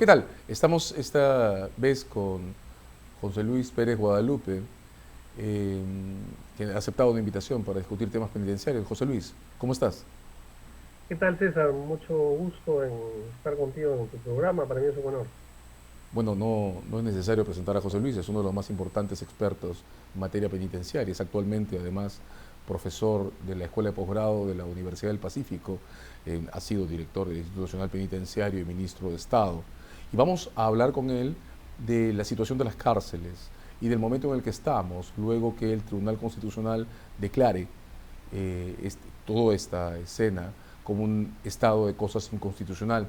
¿Qué tal? Estamos esta vez con José Luis Pérez Guadalupe, eh, que ha aceptado una invitación para discutir temas penitenciarios. José Luis, ¿cómo estás? ¿Qué tal, César? Mucho gusto en estar contigo en tu programa. Para mí es un honor. Bueno, no es necesario presentar a José Luis, es uno de los más importantes expertos en materia penitenciaria. Es actualmente, además, profesor de la Escuela de Posgrado de la Universidad del Pacífico. Ha sido director del Instituto Nacional Penitenciario y ministro de Estado. Y vamos a hablar con él de la situación de las cárceles y del momento en el que estamos, luego que el Tribunal Constitucional declare toda esta escena como un estado de cosas inconstitucional.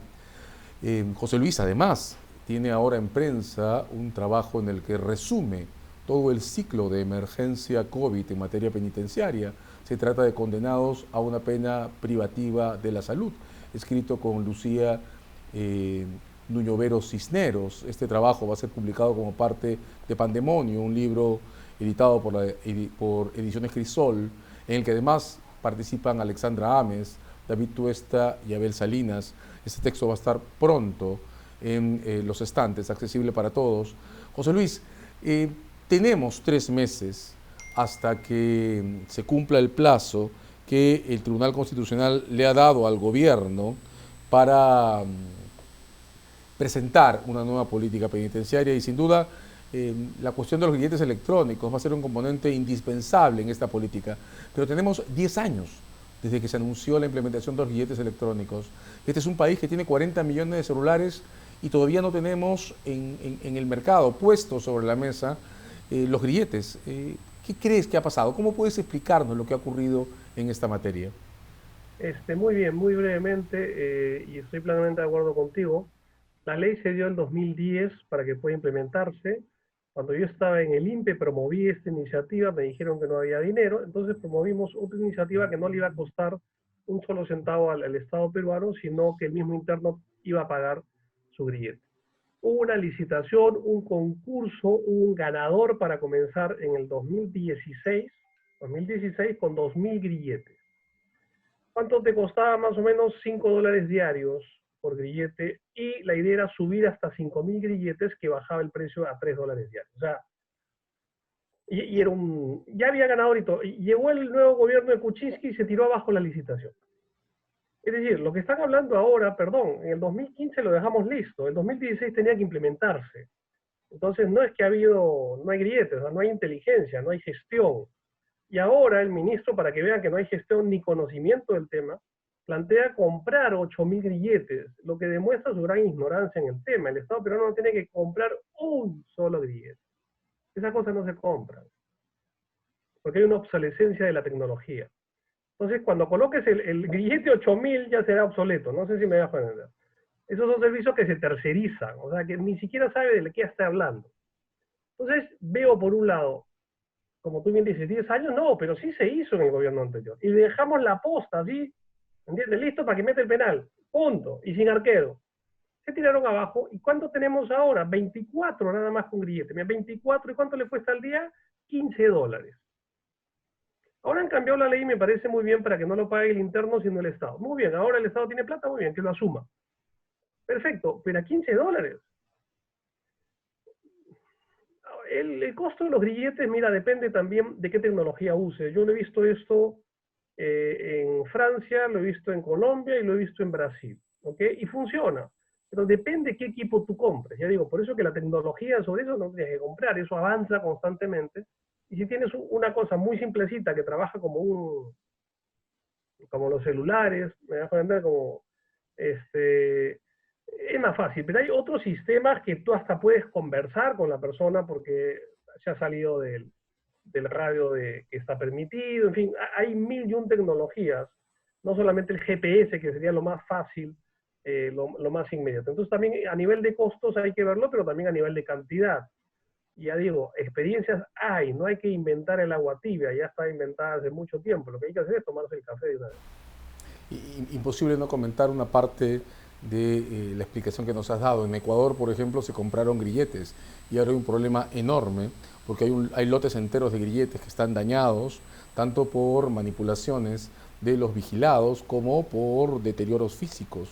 José Luis, además, tiene ahora en prensa un trabajo en el que resume todo el ciclo de emergencia COVID en materia penitenciaria. Se trata de condenados a una pena privativa de la salud, escrito con Lucía eh, Nuñovero Cisneros. Este trabajo va a ser publicado como parte de Pandemonio, un libro editado por Ediciones Crisol, en el que además participan Alexandra Ames, David Tuesta y Abel Salinas. Este texto va a estar pronto en los estantes, accesible para todos. José Luis, tenemos 3 meses hasta que se cumpla el plazo que el Tribunal Constitucional le ha dado al gobierno para presentar una nueva política penitenciaria y sin duda la cuestión de los grilletes electrónicos va a ser un componente indispensable en esta política. Pero tenemos 10 años desde que se anunció la implementación de los grilletes electrónicos. Este es un país que tiene 40 millones de celulares y todavía no tenemos en el mercado puestos sobre la mesa los grilletes. ¿Qué crees que ha pasado? ¿Cómo puedes explicarnos lo que ha ocurrido en esta materia? Muy bien, muy brevemente, y estoy plenamente de acuerdo contigo. La ley se dio en 2010 para que pueda implementarse. Cuando yo estaba en el INPE promoví esta iniciativa, me dijeron que no había dinero, entonces promovimos otra iniciativa que no le iba a costar un solo centavo al Estado peruano, sino que el mismo interno iba a pagar su grillete. Hubo una licitación, un concurso, un ganador para comenzar en el 2016 con 2.000 grilletes. ¿Cuánto te costaba? Más o menos $5 diarios por grillete, y la idea era subir hasta 5.000 grilletes, que bajaba el precio a $3 diarios. O sea, y era ya había ganador y todo. Y llegó el nuevo gobierno de Kuczynski y se tiró abajo la licitación. Es decir, lo que están hablando ahora, perdón, en el 2015 lo dejamos listo, el 2016 tenía que implementarse. Entonces no es que no hay grilletes, o sea, no hay inteligencia, no hay gestión. Y ahora el ministro, para que vean que no hay gestión ni conocimiento del tema, plantea comprar 8.000 grilletes, lo que demuestra su gran ignorancia en el tema. El Estado peruano no tiene que comprar un solo grillete. Esas cosas no se compran, porque hay una obsolescencia de la tecnología. Entonces, cuando coloques el grillete 8.000 ya será obsoleto. No sé si me dejo entender. Esos son servicios que se tercerizan, o sea, que ni siquiera sabe de qué está hablando. Entonces, veo por un lado, como tú bien dices, 10 años, no, pero sí se hizo en el gobierno anterior. Y dejamos la posta, ¿sí? ¿Entiendes? Listo para que mete el penal, punto, y sin arquero. Se tiraron abajo. ¿Y cuánto tenemos ahora? 24 nada más con grillete. Mira, 24, ¿y cuánto le cuesta al día? $15. Ahora han cambiado la ley y me parece muy bien, para que no lo pague el interno sino el Estado. Muy bien, ahora el Estado tiene plata, muy bien, que lo asuma. Perfecto, pero a $15. El costo de los grilletes, mira, depende también de qué tecnología use. Yo lo he visto esto en Francia, lo he visto en Colombia y lo he visto en Brasil, ¿ok? Y funciona, pero depende qué equipo tú compres. Ya digo, por eso que la tecnología sobre eso no tienes que comprar, eso avanza constantemente. Y si tienes una cosa muy simplecita que trabaja como los celulares, me das a entender, como este, es más fácil, pero hay otros sistemas que tú hasta puedes conversar con la persona porque se ha salido del radio que está permitido, en fin, hay mil y un tecnologías, no solamente el GPS, que sería lo más fácil, lo más inmediato. Entonces también a nivel de costos hay que verlo, pero también a nivel de cantidad. Y ya digo, experiencias hay, no hay que inventar el agua tibia, ya está inventada hace mucho tiempo, lo que hay que hacer es tomarse el café de una vez. Imposible no comentar una parte de la explicación que nos has dado. En Ecuador, por ejemplo, se compraron grilletes y ahora hay un problema enorme porque hay lotes enteros de grilletes que están dañados, tanto por manipulaciones de los vigilados como por deterioros físicos.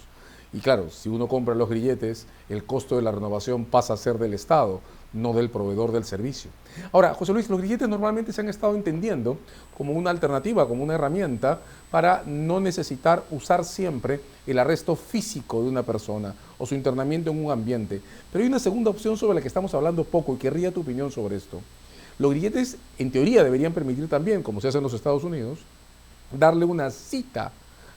Y claro, si uno compra los grilletes, el costo de la renovación pasa a ser del Estado, no del proveedor del servicio. Ahora, José Luis, los grilletes normalmente se han estado entendiendo como una alternativa, como una herramienta para no necesitar usar siempre el arresto físico de una persona o su internamiento en un ambiente. Pero hay una segunda opción sobre la que estamos hablando poco y querría tu opinión sobre esto. Los grilletes, en teoría, deberían permitir también, como se hace en los Estados Unidos, darle una cita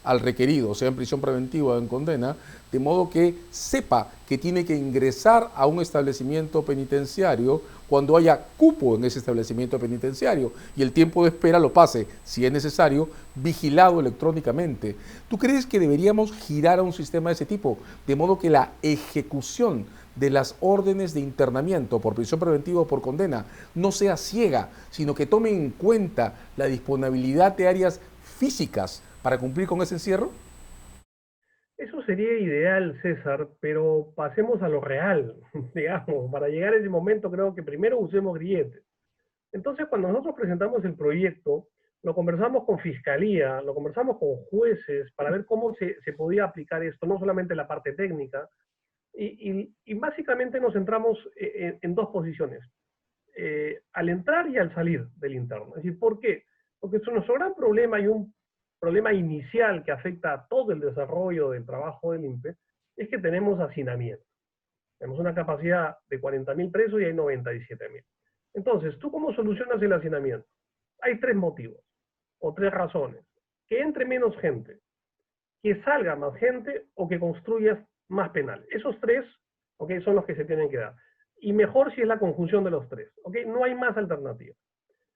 al requerido, sea en prisión preventiva o en condena, de modo que sepa que tiene que ingresar a un establecimiento penitenciario cuando haya cupo en ese establecimiento penitenciario y el tiempo de espera lo pase, si es necesario, vigilado electrónicamente. ¿Tú crees que deberíamos girar a un sistema de ese tipo, de modo que la ejecución de las órdenes de internamiento por prisión preventiva o por condena no sea ciega, sino que tome en cuenta la disponibilidad de áreas físicas para cumplir con ese encierro? Eso sería ideal, César, pero pasemos a lo real, digamos. Para llegar a ese momento creo que primero usemos grilletes. Entonces, cuando nosotros presentamos el proyecto, lo conversamos con fiscalía, lo conversamos con jueces para ver cómo se podía aplicar esto, no solamente la parte técnica, y básicamente nos centramos en dos posiciones, al entrar y al salir del interno. Es decir, ¿por qué? Porque nuestro gran problema y un problema inicial que afecta a todo el desarrollo del trabajo del INPE es que tenemos hacinamiento. Tenemos una capacidad de 40.000 presos y hay 97.000. Entonces, ¿tú cómo solucionas el hacinamiento? Hay tres motivos o tres razones. Que entre menos gente, que salga más gente o que construyas más penales. Esos tres, ¿okay?, son los que se tienen que dar. Y mejor si es la conjunción de los tres. ¿Okay? No hay más alternativa.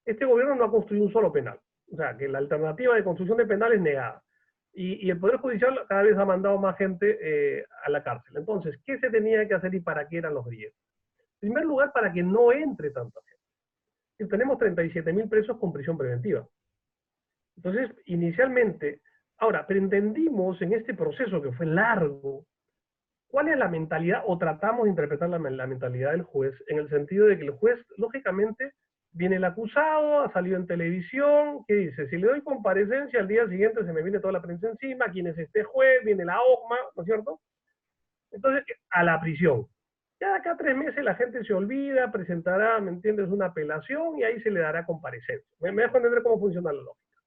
Este gobierno no ha construido un solo penal. O sea, que la alternativa de construcción de penales es negada. Y el Poder Judicial cada vez ha mandado más gente a la cárcel. Entonces, ¿qué se tenía que hacer y para qué eran los grilletes? En primer lugar, para que no entre tanta gente. Y tenemos 37.000 presos con prisión preventiva. Entonces, inicialmente, ahora, pero entendimos en este proceso que fue largo, cuál es la mentalidad, o tratamos de interpretar la mentalidad del juez, en el sentido de que el juez, lógicamente, viene el acusado, ha salido en televisión, ¿qué dice? Si le doy comparecencia, al día siguiente se me viene toda la prensa encima, quién es este juez, viene la OJMA, ¿no es cierto? Entonces, a la prisión. Ya de acá a 3 meses la gente se olvida, presentará, ¿me entiendes?, una apelación y ahí se le dará comparecencia. Me dejo entender cómo funciona la lógica.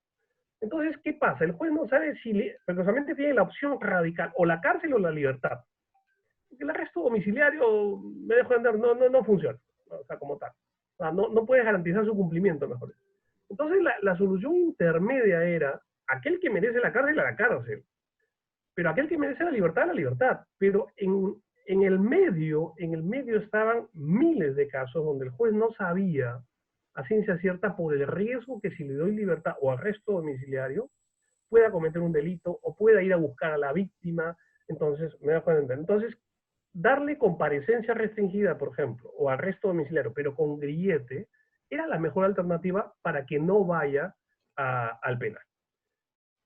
Entonces, ¿qué pasa? El juez no sabe si, pero solamente tiene la opción radical, o la cárcel o la libertad. Porque el arresto domiciliario, me dejo entender, no funciona, o sea, como tal. O sea, no puede garantizar su cumplimiento, mejor. Entonces, la solución intermedia era aquel que merece la cárcel, a la cárcel. Pero aquel que merece la libertad, a la libertad. Pero en el medio estaban miles de casos donde el juez no sabía a ciencia cierta por el riesgo que si le doy libertad o arresto domiciliario, pueda cometer un delito o pueda ir a buscar a la víctima. Entonces, me da cuenta. Entonces, darle comparecencia restringida, por ejemplo, o arresto domiciliario, pero con grillete, era la mejor alternativa para que no vaya al penal.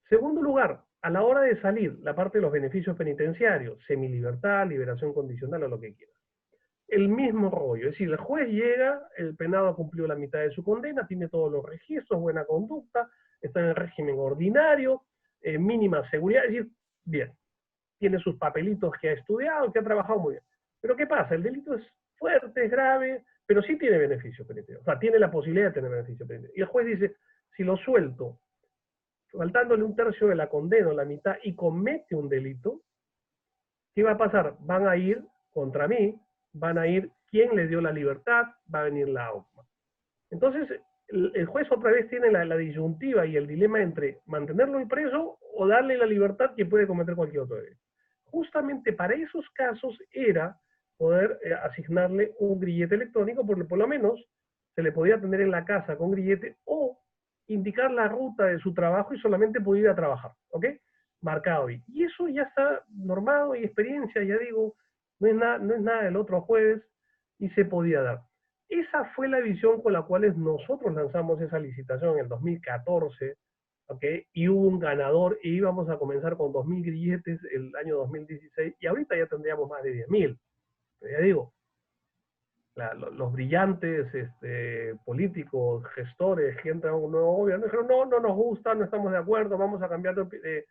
Segundo lugar, a la hora de salir, la parte de los beneficios penitenciarios, semilibertad, liberación condicional o lo que quiera. El mismo rollo, es decir, el juez llega, el penado ha cumplido la mitad de su condena, tiene todos los registros, buena conducta, está en el régimen ordinario, mínima seguridad, es decir, bien, tiene sus papelitos que ha estudiado, que ha trabajado muy bien. Pero ¿qué pasa? El delito es fuerte, es grave, pero sí tiene beneficio penitenciario, o sea, tiene la posibilidad de tener beneficio penitenciario. Y el juez dice, si lo suelto, faltándole un tercio de la condena o la mitad, y comete un delito, ¿qué va a pasar? Van a ir contra mí, van a ir quién le dio la libertad, va a venir la OJMA. Entonces, el juez otra vez tiene la disyuntiva y el dilema entre mantenerlo en preso o darle la libertad que puede cometer cualquier otro delito. Justamente para esos casos era poder asignarle un grillete electrónico, porque por lo menos se le podía tener en la casa con grillete o indicar la ruta de su trabajo y solamente podía ir a trabajar, ¿ok? Marcado ahí. Y eso ya está normado y experiencia, ya digo, no es nada del otro jueves y se podía dar. Esa fue la visión con la cual nosotros lanzamos esa licitación en el 2014, ¿okay? Y hubo un ganador y íbamos a comenzar con 2.000 grilletes el año 2016 y ahorita ya tendríamos más de 10.000. Pero ya digo, los brillantes políticos, gestores que entran a un nuevo gobierno dijeron, no nos gusta, no estamos de acuerdo, vamos a cambiar de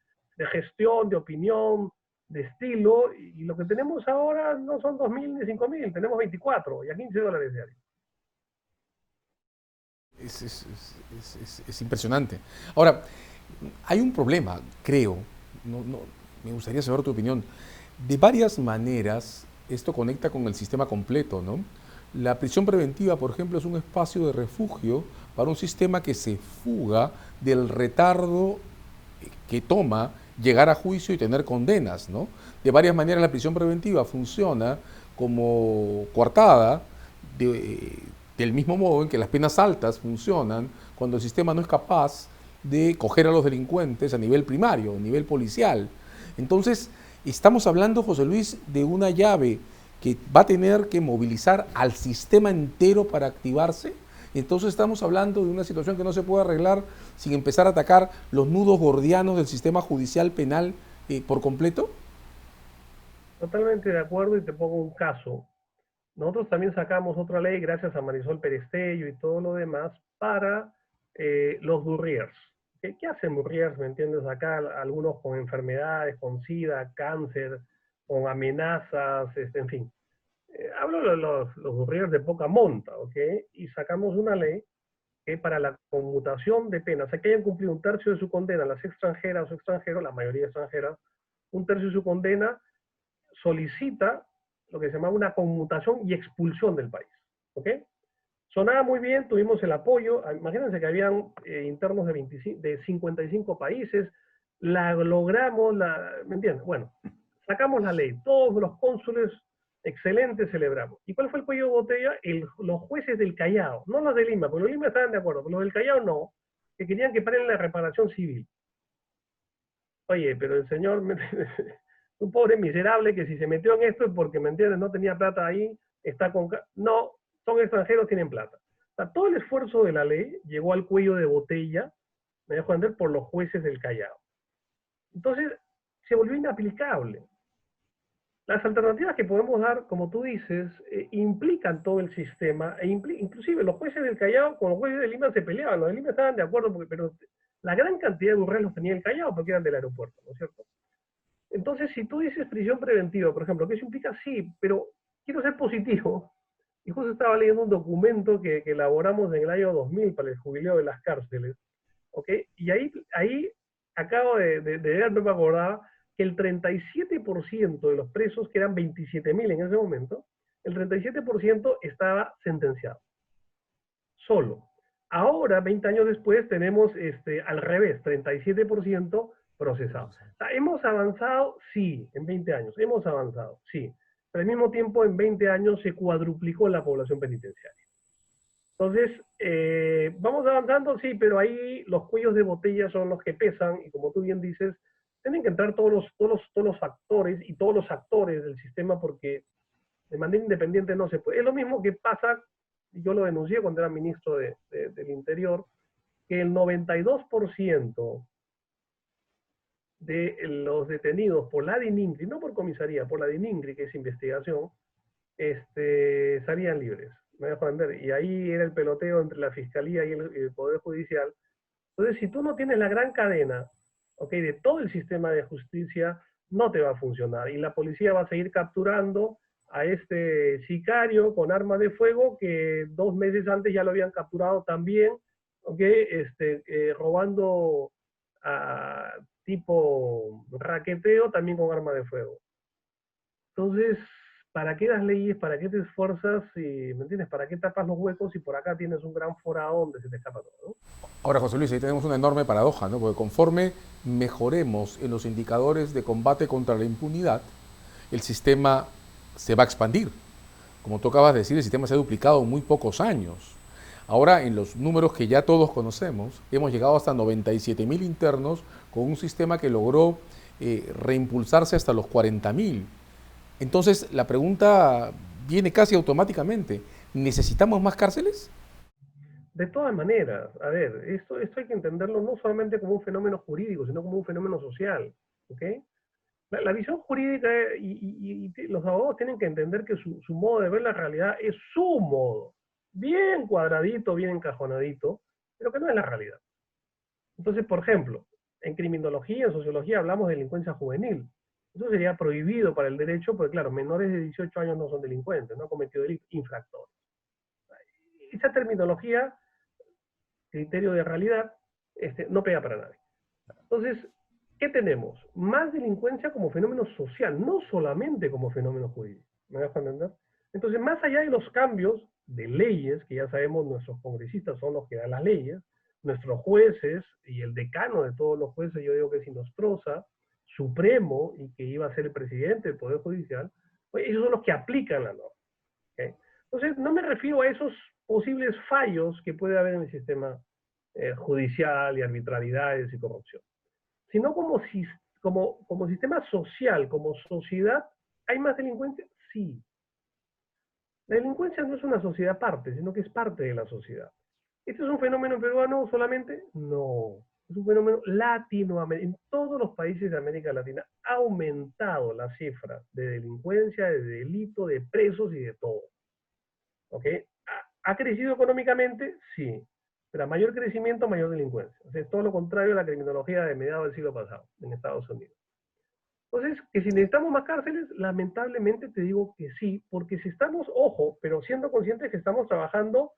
gestión, de opinión, de estilo, y lo que tenemos ahora no son 2.000 ni 5.000, tenemos 24 y a 15 dólares diarios. Es impresionante. Ahora, hay un problema, creo, me gustaría saber tu opinión. De varias maneras, esto conecta con el sistema completo, ¿no? La prisión preventiva, por ejemplo, es un espacio de refugio para un sistema que se fuga del retardo que toma llegar a juicio y tener condenas, ¿no? De varias maneras la prisión preventiva funciona como coartada del mismo modo en que las penas altas funcionan cuando el sistema no es capaz de coger a los delincuentes a nivel primario, a nivel policial. Entonces, estamos hablando, José Luis, de una llave que va a tener que movilizar al sistema entero para activarse. Entonces estamos hablando de una situación que no se puede arreglar sin empezar a atacar los nudos gordianos del sistema judicial penal por completo. Totalmente de acuerdo, y te pongo un caso. Nosotros también sacamos otra ley, gracias a Marisol Perestello y todo lo demás, para los burriers. ¿Qué hacen burriers? ¿Me entiendes? Acá algunos con enfermedades, con SIDA, cáncer, con amenazas, en fin. Hablo de los burriers de poca monta, ¿ok? Y sacamos una ley que para la conmutación de penas, o sea, que hayan cumplido un tercio de su condena, las extranjeras o extranjeros, la mayoría extranjeras, un tercio de su condena solicita lo que se llama una conmutación y expulsión del país. ¿Ok? Sonaba muy bien, tuvimos el apoyo. Imagínense que habían internos de 55 países, la logramos, ¿me entiendes? Bueno, sacamos la ley, todos los cónsules, excelente, celebramos. ¿Y cuál fue el cuello de botella? Los jueces del Callao, no los de Lima, porque los de Lima estaban de acuerdo, pero los del Callao no, que querían que paren la reparación civil. Oye, pero el señor, un pobre miserable que si se metió en esto es porque, ¿me entiendes? No tenía plata ahí, está con... No, son extranjeros, tienen plata. O sea, todo el esfuerzo de la ley llegó al cuello de botella, me dejo entender, por los jueces del Callao. Entonces, se volvió inaplicable. Las alternativas que podemos dar, como tú dices, implican todo el sistema, inclusive los jueces del Callao con los jueces de Lima se peleaban, los de Lima estaban de acuerdo, pero la gran cantidad de burreros los tenía el Callao porque eran del aeropuerto, ¿no es cierto? Entonces, si tú dices prisión preventiva, por ejemplo, ¿qué eso implica? Sí, pero quiero ser positivo. Y justo estaba leyendo un documento que elaboramos en el año 2000 para el jubileo de las cárceles, ¿ok? Y ahí acabo de ver, no me acordaba, que el 37% de los presos, que eran 27.000 en ese momento, el 37% estaba sentenciado. Solo. Ahora, 20 años después, tenemos al revés, 37% procesado. O sea, ¿hemos avanzado? Sí, en 20 años. Hemos avanzado, sí. Pero al mismo tiempo, en 20 años se cuadruplicó la población penitenciaria. Entonces, vamos avanzando, sí, pero ahí los cuellos de botella son los que pesan, y como tú bien dices, tienen que entrar todos los factores y todos los actores del sistema, porque de manera independiente no se puede. Es lo mismo que pasa, y yo lo denuncié cuando era ministro del Interior, que el 92% de los detenidos por la DININCRI, no por comisaría, por la DININCRI, que es investigación, salían libres. Me dejo entender. Y ahí era el peloteo entre la Fiscalía y el Poder Judicial. Entonces, si tú no tienes la gran cadena, ¿okay?, de todo el sistema de justicia, no te va a funcionar. Y la policía va a seguir capturando a este sicario con arma de fuego que 2 meses antes ya lo habían capturado también, ¿okay?, robando a tipo raqueteo también con arma de fuego. Entonces, ¿para qué das leyes? ¿Para qué te esfuerzas? Y, ¿me entiendes? ¿Para qué tapas los huecos? Y por acá tienes un gran forado donde se te escapa todo, ¿no? Ahora, José Luis, ahí tenemos una enorme paradoja, ¿no? Porque conforme mejoremos en los indicadores de combate contra la impunidad, el sistema se va a expandir. Como tú acabas de decir, el sistema se ha duplicado en muy pocos años. Ahora, en los números que ya todos conocemos, hemos llegado hasta 97.000 internos con un sistema que logró reimpulsarse hasta los 40.000. Entonces, la pregunta viene casi automáticamente. ¿Necesitamos más cárceles? De todas maneras, a ver, esto hay que entenderlo no solamente como un fenómeno jurídico, sino como un fenómeno social, ¿ok? La visión jurídica y los abogados tienen que entender que su modo de ver la realidad es su modo, bien cuadradito, bien encajonadito, pero que no es la realidad. Entonces, por ejemplo, en criminología, en sociología, hablamos de delincuencia juvenil. Eso sería prohibido para el derecho, porque claro, menores de 18 años no son delincuentes, no han cometido delitos, infractores. Esa terminología, criterio de realidad, no pega para nadie. Entonces, ¿qué tenemos? Más delincuencia como fenómeno social, no solamente como fenómeno jurídico. ¿Me dejo entender? Entonces, más allá de los cambios de leyes, que ya sabemos nuestros congresistas son los que dan las leyes, nuestros jueces y el decano de todos los jueces, yo digo que es Inostroza, Supremo, y que iba a ser el presidente del Poder Judicial, pues ellos son los que aplican la norma. ¿Okay? Entonces, no me refiero a esos posibles fallos que puede haber en el sistema judicial y arbitrariedades y corrupción, sino como sistema social, como sociedad. ¿Hay más delincuencia? Sí. La delincuencia no es una sociedad aparte, sino que es parte de la sociedad. ¿Este es un fenómeno peruano solamente? No. Es un fenómeno latinoamericano. En todos los países de América Latina ha aumentado la cifra de delincuencia, de delito, de presos y de todo. ¿Ok? ¿Ha crecido económicamente? Sí. Pero a mayor crecimiento, mayor delincuencia. O sea, es todo lo contrario a la criminología de mediados del siglo pasado en Estados Unidos. Entonces, que si necesitamos más cárceles, lamentablemente te digo que sí, porque si estamos, ojo, pero siendo conscientes que estamos trabajando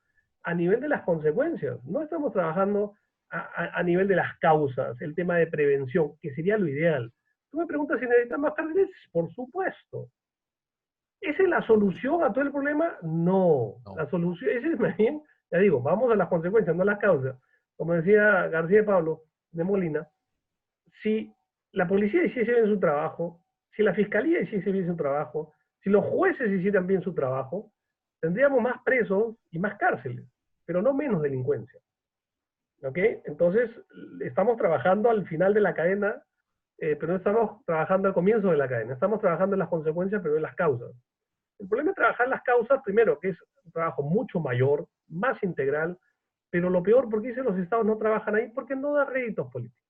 a nivel de las consecuencias, no estamos trabajando a nivel de las causas, el tema de prevención, que sería lo ideal. Tú me preguntas si necesitamos más cárceles, por supuesto. ¿Esa es la solución a todo el problema? No. No. La solución, ese es más bien, ya digo, vamos a las consecuencias, no a las causas. Como decía García de Pablo de Molina, si la policía hiciese bien su trabajo, si la fiscalía hiciese bien su trabajo, si los jueces hicieran bien su trabajo, tendríamos más presos y más cárceles, pero no menos delincuencia. ¿Ok? Entonces, estamos trabajando al final de la cadena, pero no estamos trabajando al comienzo de la cadena. Estamos trabajando en las consecuencias, pero en las causas. El problema es trabajar las causas, primero, que es un trabajo mucho mayor, más integral, pero lo peor, ¿por qué dicen los estados no trabajan ahí? Porque no da réditos políticos.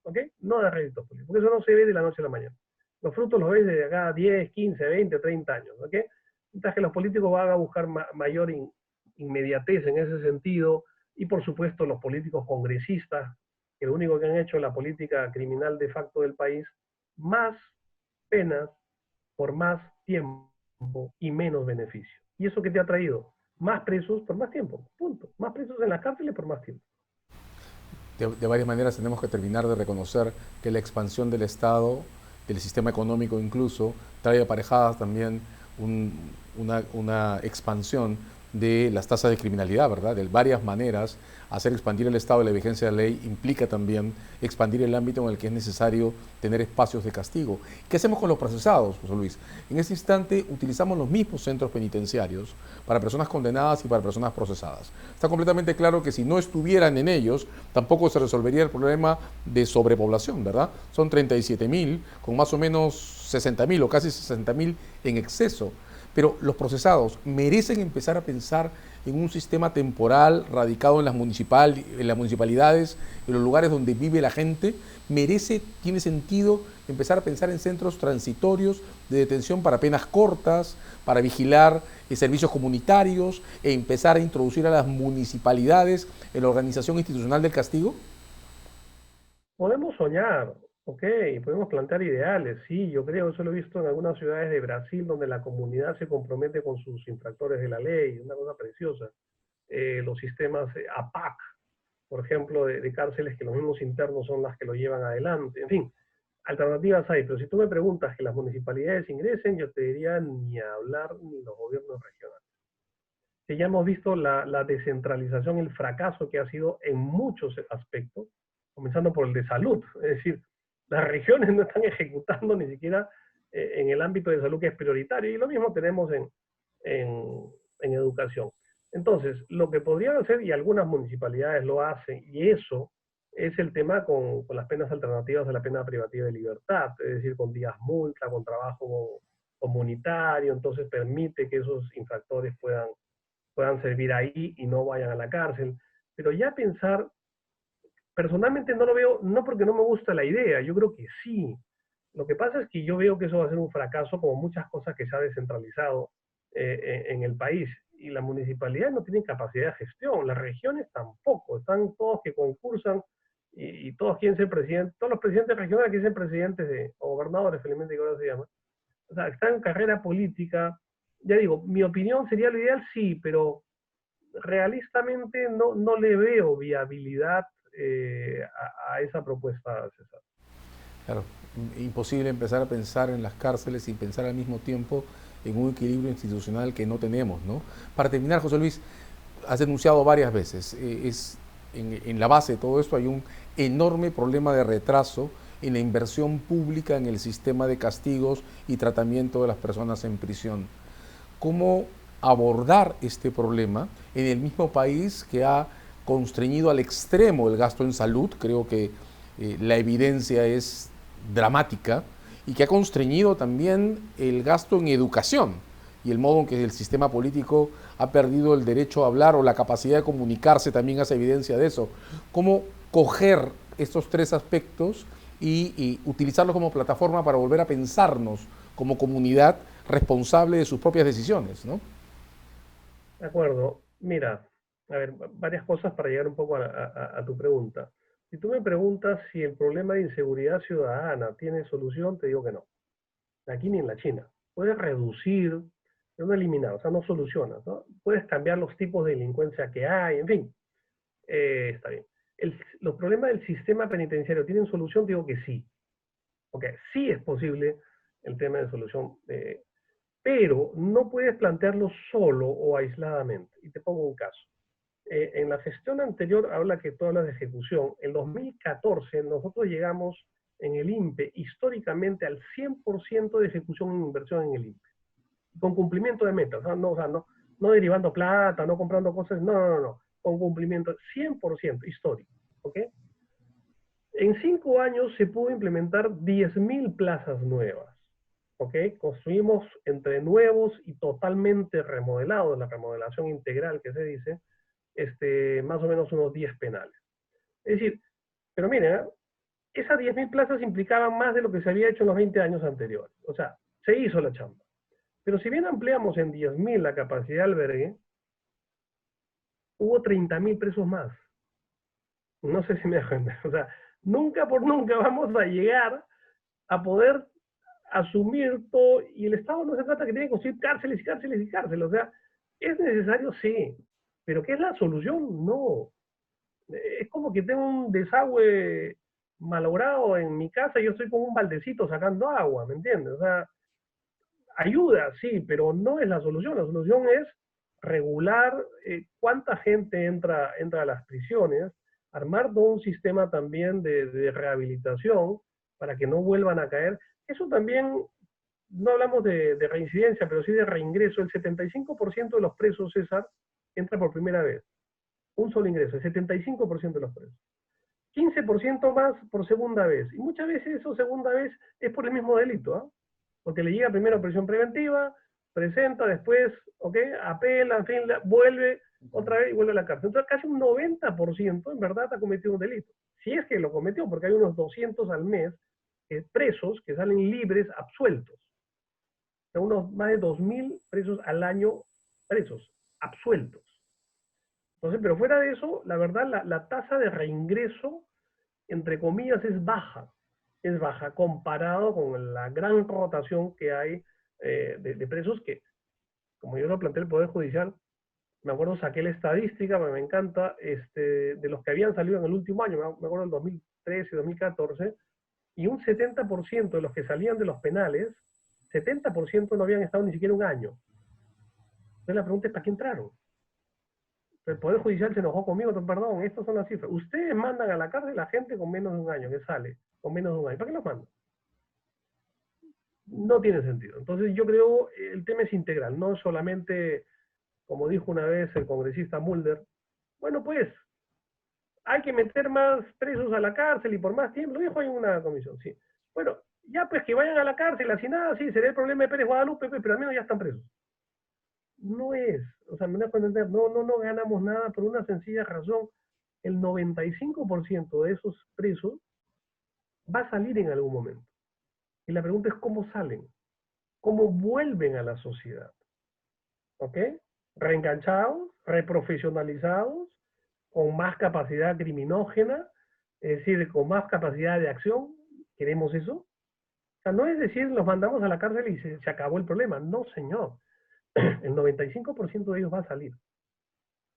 ¿Ok? No da réditos políticos, porque eso no se ve de la noche a la mañana. Los frutos los ves de acá 10, 15, 20, 30 años. ¿Ok? Mientras que los políticos van a buscar mayor inmediatez en ese sentido, y por supuesto los políticos congresistas, que lo único que han hecho es la política criminal de facto del país, más penas por más tiempo y menos beneficio. ¿Y eso qué te ha traído? Más presos por más tiempo, punto. Más presos en las cárceles por más tiempo. De varias maneras tenemos que terminar de reconocer que la expansión del Estado, del sistema económico incluso, trae aparejadas también una expansión de las tasas de criminalidad, ¿verdad? De varias maneras, hacer expandir el Estado y la vigencia de la ley implica también expandir el ámbito en el que es necesario tener espacios de castigo. ¿Qué hacemos con los procesados, José Luis? En este instante utilizamos los mismos centros penitenciarios para personas condenadas y para personas procesadas. Está completamente claro que si no estuvieran en ellos, tampoco se resolvería el problema de sobrepoblación, ¿verdad? Son 37.000, con más o menos 60.000 o casi 60.000 en exceso. Pero los procesados merecen empezar a pensar en un sistema temporal radicado en las municipalidades, en los lugares donde vive la gente. Tiene sentido empezar a pensar en centros transitorios de detención para penas cortas, para vigilar servicios comunitarios, e empezar a introducir a las municipalidades en la organización institucional del castigo. Podemos soñar, ok, podemos plantear ideales, sí, yo creo, eso lo he visto en algunas ciudades de Brasil donde la comunidad se compromete con sus infractores de la ley, una cosa preciosa. Los sistemas APAC, por ejemplo, de cárceles que los mismos internos son las que lo llevan adelante, en fin, alternativas hay, pero si tú me preguntas que las municipalidades ingresen, yo te diría ni hablar ni los gobiernos regionales. Que ya hemos visto la descentralización, el fracaso que ha sido en muchos aspectos, comenzando por el de salud. Es decir, las regiones no están ejecutando ni siquiera en el ámbito de salud que es prioritario, y lo mismo tenemos en educación. Entonces, lo que podrían hacer, y algunas municipalidades lo hacen, y eso es el tema con las penas alternativas a la pena privativa de libertad, es decir, con días multa, con trabajo comunitario, entonces permite que esos infractores puedan servir ahí y no vayan a la cárcel. Pero ya pensar, personalmente no lo veo, no porque no me gusta la idea, yo creo que sí. Lo que pasa es que yo veo que eso va a ser un fracaso, como muchas cosas que se ha descentralizado en el país. Y las municipalidades no tienen capacidad de gestión, las regiones tampoco, están todos que concursan y todos quieren ser presidentes, todos los presidentes regionales quieren ser presidentes o gobernadores, felizmente que ahora se llama. O sea, están en carrera política. Ya digo, mi opinión sería lo ideal, sí, pero realistamente no le veo viabilidad a esa propuesta, César. Claro, imposible empezar a pensar en las cárceles y pensar al mismo tiempo en un equilibrio institucional que no tenemos, ¿no? Para terminar, José Luis, has denunciado varias veces, en la base de todo esto hay un enorme problema de retraso en la inversión pública en el sistema de castigos y tratamiento de las personas en prisión. ¿Cómo abordar este problema en el mismo país que ha constreñido al extremo el gasto en salud? Creo que la evidencia es dramática, y que ha constreñido también el gasto en educación y el modo en que el sistema político ha perdido el derecho a hablar o la capacidad de comunicarse también hace evidencia de eso. ¿Cómo coger estos tres aspectos y utilizarlos como plataforma para volver a pensarnos como comunidad responsable de sus propias decisiones, ¿no? De acuerdo. Mira, a ver, varias cosas para llegar un poco a tu pregunta. Si tú me preguntas si el problema de inseguridad ciudadana tiene solución, te digo que no. Aquí ni en la China. Puedes reducir, no eliminar, o sea, no solucionas, ¿no? Puedes cambiar los tipos de delincuencia que hay, en fin, está bien. Los problemas del sistema penitenciario tienen solución, digo que sí. Ok, sí es posible el tema de solución, pero no puedes plantearlo solo o aisladamente. Y te pongo un caso. En la gestión anterior, habla que tú hablas de ejecución. En 2014 nosotros llegamos en el INPE históricamente al 100% de ejecución en inversión en el INPE, con cumplimiento de metas, no derivando plata, no comprando cosas, no, con cumplimiento 100% histórico, ¿ok? En 5 años se pudo implementar 10.000 plazas nuevas, ¿ok? Construimos entre nuevos y totalmente remodelados, la remodelación integral que se dice, más o menos unos 10 penales. Es decir, pero miren, esas 10.000 plazas implicaban más de lo que se había hecho en los 20 años anteriores. O sea, se hizo la chamba. Pero si bien ampliamos en 10.000 la capacidad de albergue, hubo 30.000 presos más. No sé si me dejan. O sea, nunca por nunca vamos a llegar a poder asumir todo. Y el Estado no se trata que tiene que construir cárceles y cárceles y cárceles. O sea, es necesario, sí. Pero ¿qué es la solución? No. Es como que tengo un desagüe malogrado en mi casa y yo estoy con un baldecito sacando agua, ¿me entiendes? O sea, ayuda, sí, pero no es la solución. La solución es regular cuánta gente entra a las prisiones, armar todo un sistema también de rehabilitación para que no vuelvan a caer. Eso también, no hablamos de reincidencia, pero sí de reingreso. El 75% de los presos, César, entra por primera vez. Un solo ingreso, el 75% de los presos. 15% más por segunda vez. Y muchas veces eso segunda vez es por el mismo delito, ¿eh? Porque le llega primero prisión preventiva, presenta, después, ¿ok? Apela, en fin, vuelve otra vez y vuelve a la cárcel. Entonces casi un 90% en verdad ha cometido un delito. Si es que lo cometió, porque hay unos 200 al mes presos que salen libres, absueltos. O sea, unos más de 2.000 presos al año presos, absueltos. Entonces, pero fuera de eso, la verdad, la tasa de reingreso, entre comillas, es baja comparado con la gran rotación que hay de presos que, como yo lo planteé el Poder Judicial, me acuerdo, saqué la estadística, me encanta, de los que habían salido en el último año, me acuerdo el 2013, 2014, y un 70% de los que salían de los penales, 70% no habían estado ni siquiera un año. Entonces la pregunta es, ¿para qué entraron? El Poder Judicial se enojó conmigo, perdón, estas son las cifras. Ustedes mandan a la cárcel a gente con menos de un año, que sale, con menos de un año. ¿Para qué los mandan? No tiene sentido. Entonces yo creo el tema es integral, no solamente, como dijo una vez el congresista Mulder, bueno, pues hay que meter más presos a la cárcel y por más tiempo, lo dijo en una comisión, sí. Bueno, ya pues que vayan a la cárcel, así nada, sí, sería el problema de Pérez Guadalupe, pero al menos ya están presos. No es, o sea, me dejo entender, no ganamos nada por una sencilla razón. El 95% de esos presos va a salir en algún momento. Y la pregunta es cómo salen, cómo vuelven a la sociedad. ¿Ok? Reenganchados, reprofesionalizados, con más capacidad criminógena, Es decir, con más capacidad de acción, ¿queremos eso? O sea, no es decir, los mandamos a la cárcel y se acabó el problema. No, señor. El 95% de ellos va a salir.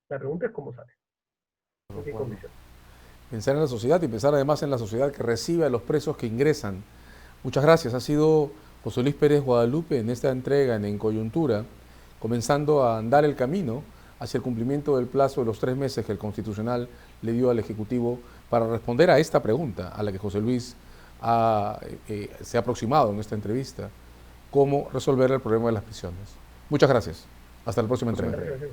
La pregunta es cómo sale, en qué condiciones. Pensar en la sociedad y pensar además en la sociedad que recibe a los presos que ingresan. Muchas gracias. Ha sido José Luis Pérez Guadalupe en esta entrega en Coyuntura, comenzando a andar el camino hacia el cumplimiento del plazo de los 3 meses que el Constitucional le dio al Ejecutivo para responder a esta pregunta a la que José Luis se ha aproximado en esta entrevista: cómo resolver el problema de las prisiones. Muchas gracias. Hasta la próxima entrega. Gracias,